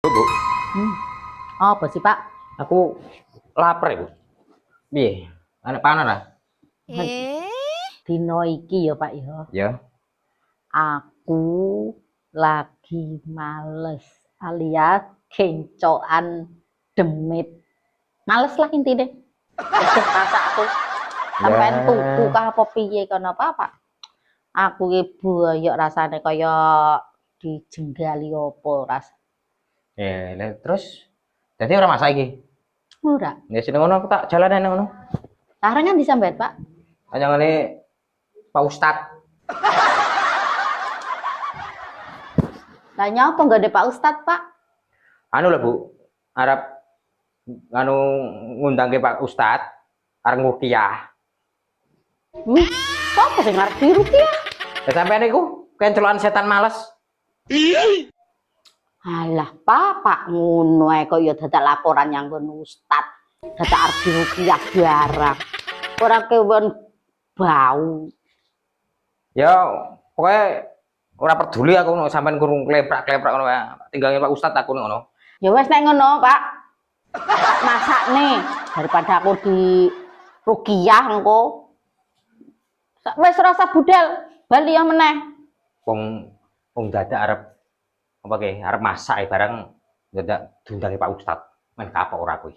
Bu, Hmm. Apa sih, Pak? aku lapar ya, Bu. Piye? Anak panah lah. Dino iki ya, Pak ya. Ya. Aku lagi males alias kencoan demit. Males lah intinya. Wis masak aku. Sampean tuku Lah, kah apa piye kono Pak? Aku ki boyok rasane kaya dijenggali apa ras. terus jadi orang masak iki. Ora. Ya sini ngono aku tak jalanan ngono. Larangan disambat, Pak. Hanya ngene Pak Ustad. Lah nyapa enggak ada Pak Ustad, Pak? Anu lah, Bu. Arab anu ngundang ke Pak Ustad arep ngukiah. Wih, apa sing ngarep dirupiah? Ya sampean niku kencelokan setan males. Alah, Pak ngono ae kok ya dadak laporan nyanggon Ustad. Dadak arep dirupiah barang. Ora kewon bau. Ya pokoknya ora peduli aku nek sampean kurung kleprak-kleprak ngono wae. Tinggalin Pak Ustad aku ngono. Ya wes nek ngono, Pak. Tak masak nih daripada aku di rukiah engko. Wes rasa budal, bali ya meneh. Wong wong dadak arep apa ke arep masak barang dadak diundangi Pak Ustad. Men kapok ora kuwi.